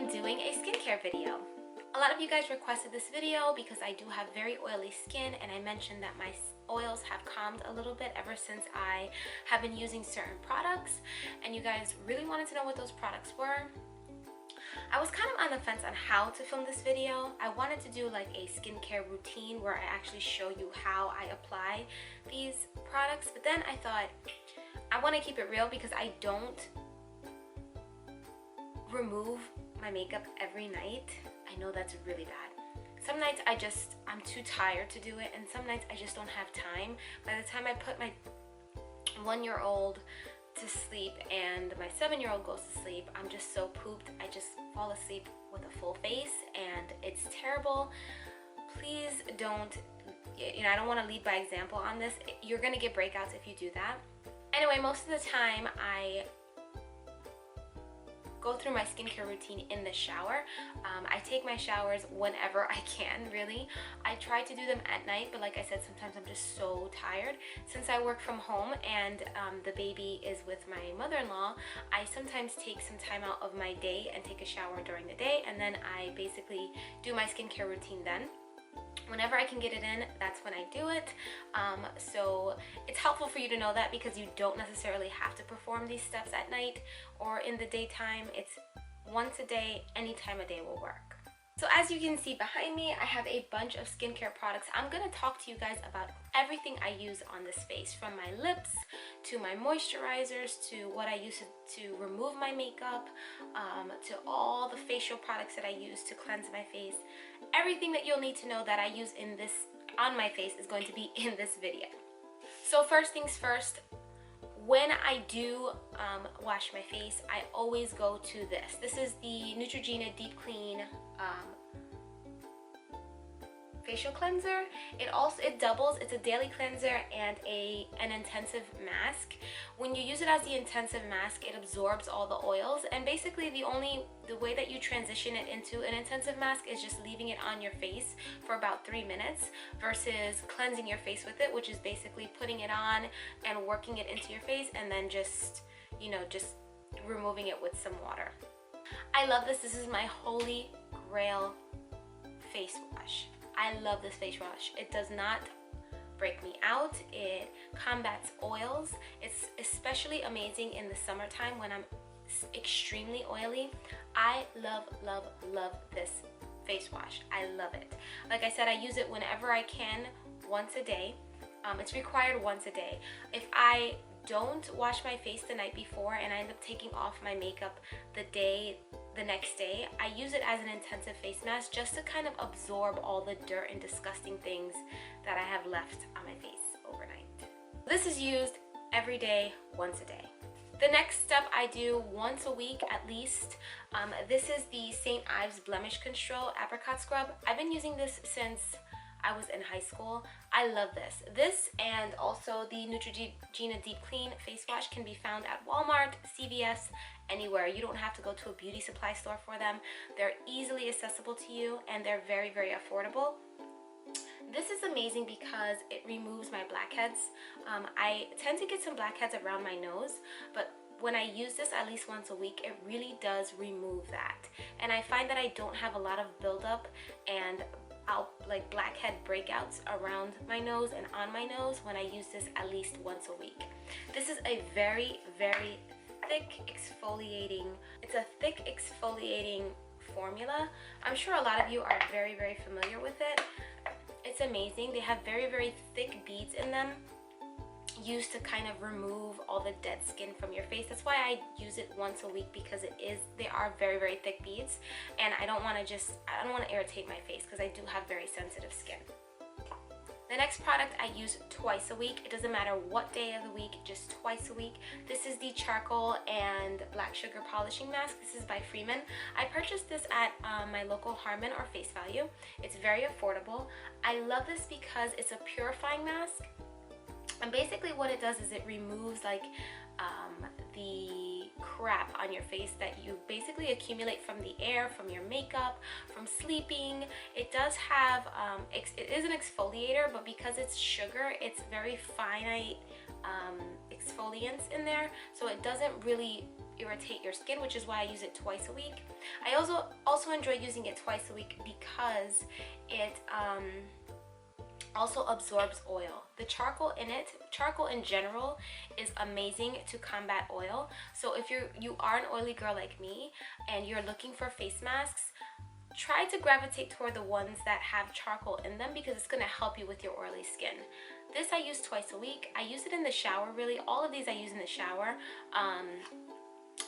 am doing a skincare video. A lot of you guys requested this video because I do have very oily skin, and I mentioned that my oils have calmed a little bit ever since I have been using certain products, and you guys really wanted to know what those products were. I was kind of on the fence on how to film this video. I wanted to do like a skincare routine where I actually show you how I apply these products, but then I thought I want to keep it real because I don't remove my makeup every night. I know that's really bad. Some nights I'm too tired to do it, and some nights I just don't have time. By the time I put my 1-year-old to sleep and my 7-year-old goes to sleep, I'm just so pooped. I just fall asleep with a full face and it's terrible. Please don't, I don't want to lead by example on this. You're gonna get breakouts if you do that. Anyway, most of the time I go through my skincare routine in the shower. I take my showers whenever I can, really. I try to do them at night, but like I said, sometimes I'm just so tired. Since I work from home and the baby is with my mother-in-law, I sometimes take some time out of my day and take a shower during the day, and then I basically do my skincare routine then. Whenever I can get it in, that's when I do it. So it's helpful for you to know that because you don't necessarily have to perform these steps at night or in the daytime. It's once a day, any time of day will work. So as you can see behind me, I have a bunch of skincare products. I'm going to talk to you guys about everything I use on this face, from my lips to my moisturizers to what I use to remove my makeup, to all the facial products that I use to cleanse my face. Everything that you'll need to know that I use on my face is going to be in this video. So first things first, when I do wash my face, I always go to this. This is the Neutrogena Deep Clean facial cleanser. It doubles. It's a daily cleanser and an intensive mask. When you use it as the intensive mask, it absorbs all the oils, and basically the way that you transition it into an intensive mask is just leaving it on your face for about 3 minutes versus cleansing your face with it, which is basically putting it on and working it into your face and then just removing it with some water. I love this. This is my holy grail face wash. I love this face wash. It does not break me out. It combats oils. It's especially amazing in the summertime when I'm extremely oily. I love, love, love this face wash. I love it. Like I said, I use it whenever I can, once a day. It's required once a day. If I don't wash my face the night before and I end up taking off my makeup the next day, I use it as an intensive face mask just to kind of absorb all the dirt and disgusting things that I have left on my face overnight. This is used every day, once a day. The next step I do once a week at least. This is the St. Ives Blemish Control Apricot Scrub. I've been using this since I was in high school. I love this. This and also the Neutrogena Deep Clean Face Wash can be found at Walmart, CVS, anywhere. You don't have to go to a beauty supply store for them. They're easily accessible to you and they're very, very affordable. This is amazing because it removes my blackheads. I tend to get some blackheads around my nose, but when I use this at least once a week, it really does remove that. And I find that I don't have a lot of buildup and like blackhead breakouts around my nose and on my nose when I use this at least once a week. This is a very, very thick exfoliating, it's a thick exfoliating formula. I'm sure a lot of you are very, very familiar with it. It's amazing. They have very, very thick beads in them, used to kind of remove all the dead skin from your face. That's why I use it once a week, because they are very, very thick beads, and I don't want to irritate my face because I do have very sensitive skin. The next product I use twice a week. It doesn't matter what day of the week, just twice a week. This is the Charcoal and Black Sugar Polishing Mask. This is by Freeman. I purchased this at my local Harmon or Face Value. It's very affordable. I love this because it's a purifying mask. And basically what it does is it removes like the crap on your face that you basically accumulate from the air, from your makeup, from sleeping. It does have, it is an exfoliator, but because it's sugar, it's very finite exfoliants in there, so it doesn't really irritate your skin, which is why I use it twice a week. I also enjoy using it twice a week because it also absorbs oil. The charcoal in it, charcoal in general, is amazing to combat oil. So if you are an oily girl like me and you're looking for face masks, try to gravitate toward the ones that have charcoal in them because it's going to help you with your oily skin. This I use twice a week. I use it in the shower, really. All of these I use in the shower.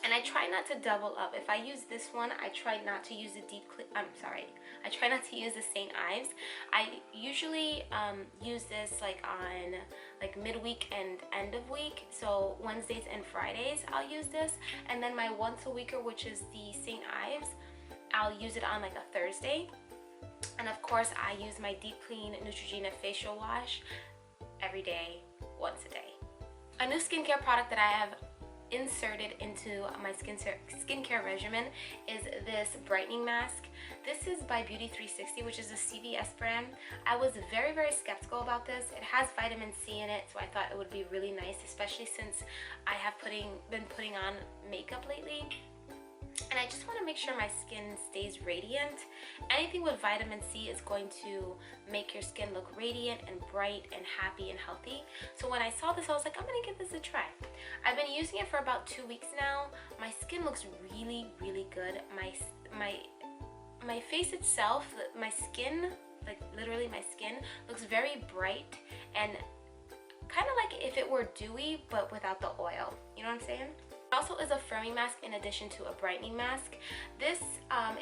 And I try not to double up. If I use this one, I try not to use the I try not to use the St. Ives. I usually use this like on like midweek and end of week. So Wednesdays and Fridays I'll use this. And then my once a weeker, which is the St. Ives, I'll use it on like a Thursday. And of course I use my Deep Clean Neutrogena facial wash every day, once a day. A new skincare product that I have inserted into my skincare regimen is this brightening mask. This is by Beauty 360, which is a CVS brand. I was very, very skeptical about this. It has vitamin C in it, so I thought it would be really nice, especially since I have been putting on makeup lately. And I just want to make sure my skin stays radiant. Anything with vitamin C is going to make your skin look radiant and bright and happy and healthy. So when I saw this, I was like, I'm going to give this a try. I've been using it for about 2 weeks now. My skin looks really, really good. My face itself, my skin, like literally my skin, looks very bright and kind of like if it were dewy, but without the oil. You know what I'm saying? It also is a firming mask in addition to a brightening mask. This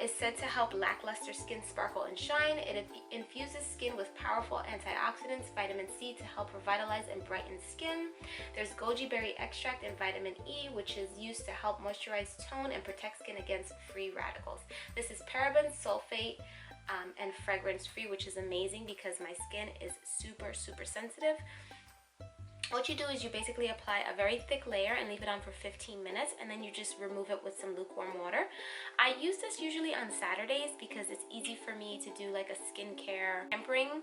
is said to help lackluster skin sparkle and shine. It infuses skin with powerful antioxidants, vitamin C to help revitalize and brighten skin. There's goji berry extract and vitamin E, which is used to help moisturize, tone, and protect skin against free radicals. This is paraben, sulfate, and fragrance free, which is amazing because my skin is super, super sensitive. What you do is you basically apply a very thick layer and leave it on for 15 minutes, and then you just remove it with some lukewarm water. I use this usually on Saturdays because it's easy for me to do like a skincare pampering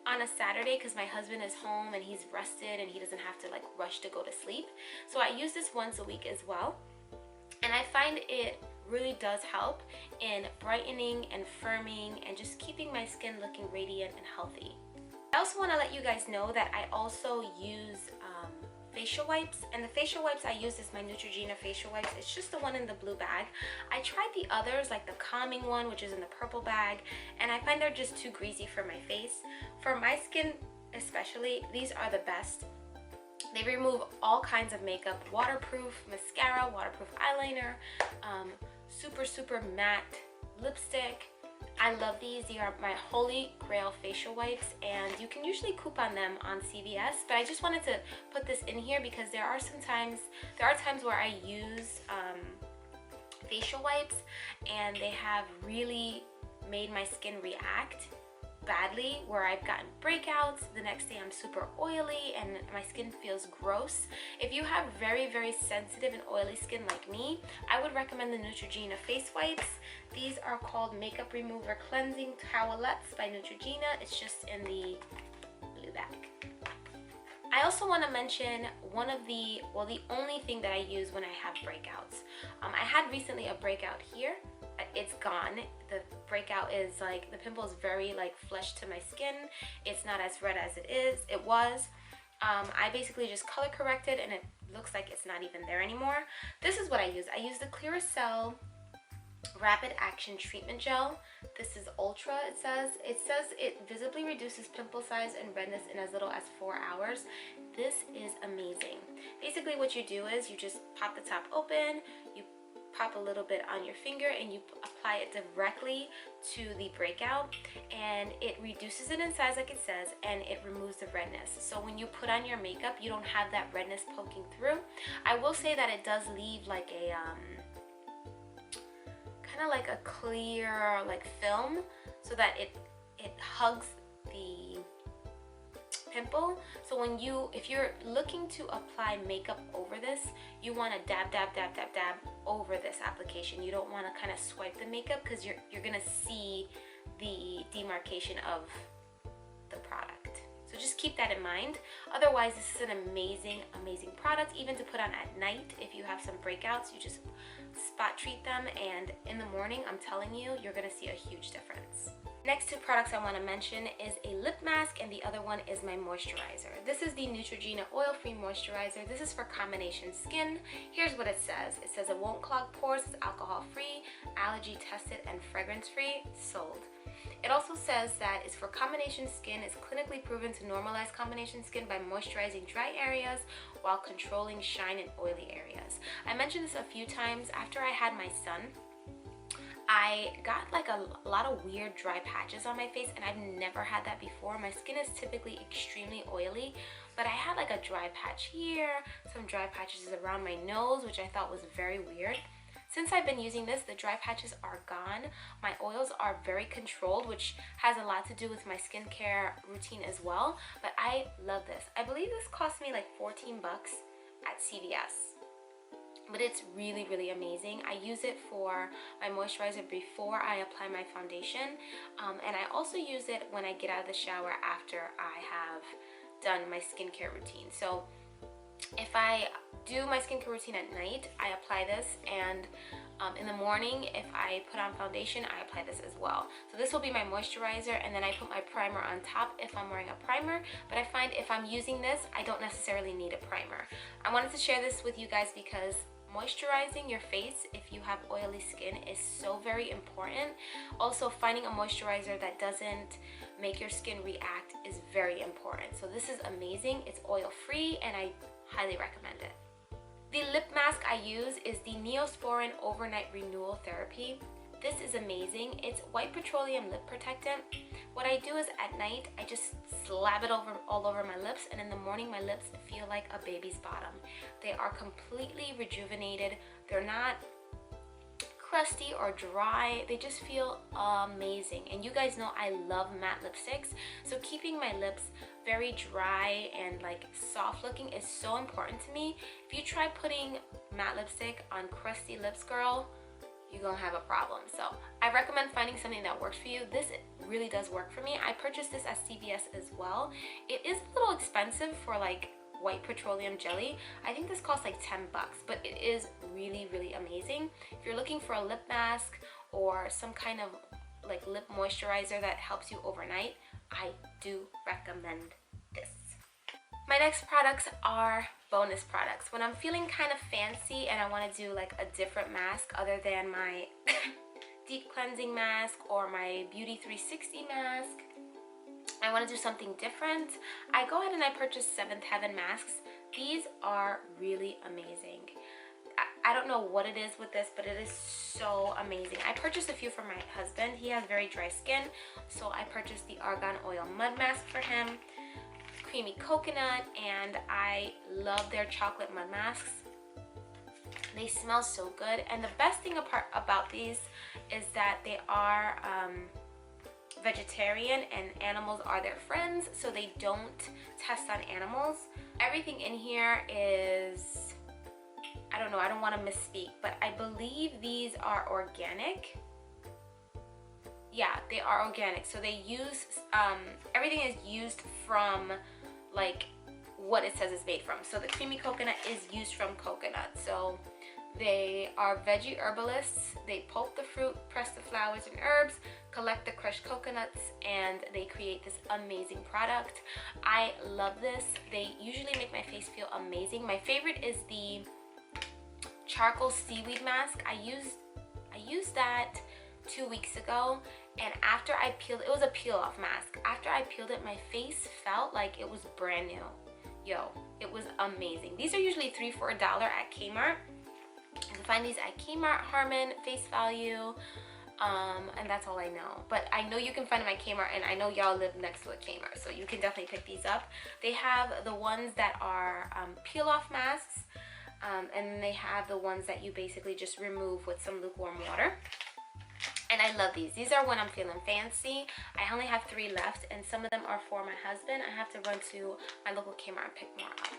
on a Saturday because my husband is home and he's rested and he doesn't have to like rush to go to sleep. So I use this once a week as well, and I find it really does help in brightening and firming and just keeping my skin looking radiant and healthy. I also want to let you guys know that I also use facial wipes, and the facial wipes I use is my Neutrogena facial wipes. It's just the one in the blue bag. I tried the others, like the calming one, which is in the purple bag, and I find they're just too greasy for my face. For my skin especially, these are the best. They remove all kinds of makeup, waterproof mascara, waterproof eyeliner, super, super matte lipstick. I love these. They are my holy grail facial wipes, and you can usually coupon them on CVS, but I just wanted to put this in here because there are times where I use facial wipes and they have really made my skin react badly, where I've gotten breakouts. The next day I'm super oily and my skin feels gross. If you have very, very sensitive and oily skin like me, I would recommend the Neutrogena face wipes. These are called Makeup Remover Cleansing Towelettes by Neutrogena. It's just in the blue bag. I also want to mention the only thing that I use when I have breakouts. I had recently a breakout here. It's gone. The breakout is like, the pimple is very like flesh to my skin. It's not as red as it was. I basically just color corrected and it looks like it's not even there anymore. This is what I use. I use the Clearasil Rapid Action Treatment Gel. This is Ultra, it says. It says it visibly reduces pimple size and redness in as little as 4 hours. This is amazing. Basically what you do is you just pop the top open, you pop a little bit on your finger, and you apply it directly to the breakout, and it reduces it in size like it says, and it removes the redness. So when you put on your makeup, you don't have that redness poking through. I will say that it does leave like a kind of like a clear like film, so that it hugs the pimple. So if you're looking to apply makeup over this, you want to dab over this application. You don't want to kind of swipe the makeup because you're gonna see the demarcation of the product. So just keep that in mind. Otherwise, this is an amazing, amazing product, even to put on at night. If you have some breakouts, you just spot treat them, and in the morning, I'm telling you, you're gonna see a huge difference. Next two products I want to mention is a lip mask, and the other one is my moisturizer. This is the Neutrogena Oil-Free Moisturizer. This is for combination skin. Here's what it says. It says it won't clog pores, it's alcohol-free, allergy-tested, and fragrance-free. Sold. It also says that it's for combination skin. It's clinically proven to normalize combination skin by moisturizing dry areas while controlling shine and oily areas. I mentioned this a few times. After I had my son, I got like a lot of weird dry patches on my face, and I've never had that before. My skin is typically extremely oily, but I had like a dry patch here, some dry patches around my nose, which I thought was very weird. Since I've been using this, the dry patches are gone. My oils are very controlled, which has a lot to do with my skincare routine as well, but I love this. I believe this cost me like 14 bucks at CVS. But it's really, really amazing. I use it for my moisturizer before I apply my foundation, and I also use it when I get out of the shower after I have done my skincare routine. So if I do my skincare routine at night, I apply this, and in the morning, if I put on foundation, I apply this as well. So this will be my moisturizer, and then I put my primer on top if I'm wearing a primer, but I find if I'm using this, I don't necessarily need a primer. I wanted to share this with you guys because moisturizing your face if you have oily skin is so very important. Also, finding a moisturizer that doesn't make your skin react is very important. So this is amazing. It's oil free, and I highly recommend it. The lip mask I use is the Neosporin Overnight Renewal Therapy. This is amazing. It's white petroleum lip protectant. What I do is at night, I just slap it all over my lips, and in the morning my lips feel like a baby's bottom. They are completely rejuvenated. They're not crusty or dry. They just feel amazing. And you guys know I love matte lipsticks, so keeping my lips very dry and like soft looking is so important to me. If you try putting matte lipstick on crusty lips, girl, you're gonna have a problem. So I recommend finding something that works for you. This really does work for me. I purchased this at CVS as well. It is a little expensive for like white petroleum jelly. I think this costs like 10 bucks, but it is really, really amazing. If you're looking for a lip mask or some kind of like lip moisturizer that helps you overnight, I do recommend this. My next products are bonus products. When I'm feeling kind of fancy and I want to do like a different mask other than my deep cleansing mask or my Beauty 360 mask, I want to do something different, I go ahead and I purchase Seventh Heaven masks. These are really amazing. I don't know what it is with this, but it is so amazing. I purchased a few for my husband. He has very dry skin, so I purchased the Argan Oil Mud Mask for him, creamy coconut, and I love their chocolate mud masks. They smell so good, and the best thing about these is that they are vegetarian and animals are their friends, so they don't test on animals. Everything in here is, I don't know, I don't want to misspeak, but I believe these are organic. Yeah, they are organic. So they use, everything is used from like what it says it's made from. So the creamy coconut is used from coconut. So they are veggie herbalists. They pulp the fruit, press the flowers and herbs, collect the crushed coconuts, and they create this amazing product. I love this. They usually make my face feel amazing. My favorite is the charcoal seaweed mask. I used that 2 weeks ago, and after I peeled it was a peel off mask. After I peeled it, my face felt like it was brand new. Yo, it was amazing. These are usually $3 for $1 at Kmart. You can find these at Kmart, Harmon, Face Value, and that's all I know. But I know you can find them at Kmart, and I know y'all live next to a Kmart, so you can definitely pick these up. They have the ones that are peel-off masks, and then they have the ones that you basically just remove with some lukewarm water. And I love these. These are when I'm feeling fancy. I only have 3 left, and some of them are for my husband. I have to run to my local Kmart and pick more up.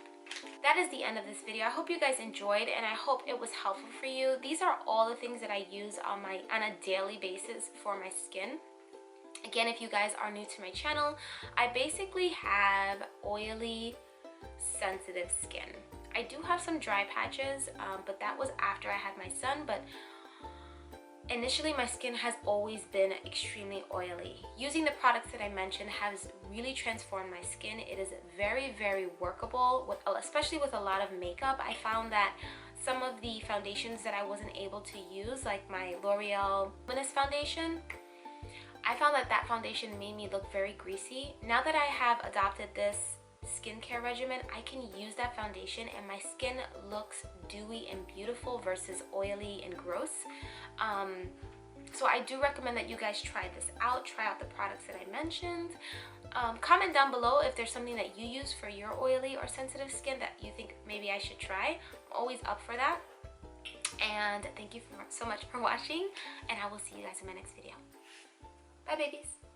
That is the end of this video. I hope you guys enjoyed, and I hope it was helpful for you. These are all the things that I use on a daily basis for my skin. Again, if you guys are new to my channel, I basically have oily, sensitive skin. I do have some dry patches, but that was after I had my son. But initially, my skin has always been extremely oily. Using the products that I mentioned has really transformed my skin. It is very, very workable, especially with a lot of makeup. I found that some of the foundations that I wasn't able to use, like my L'Oreal Luminous foundation, I found that that foundation made me look very greasy. Now that I have adopted this skincare regimen, I can use that foundation and my skin looks dewy and beautiful versus oily and gross. So I do recommend that you guys try this out. Try out the products that I mentioned. Comment down below if there's something that you use for your oily or sensitive skin that you think maybe I should try. I'm always up for that. And thank you so much for watching, and I will see you guys in my next video. Bye, babies.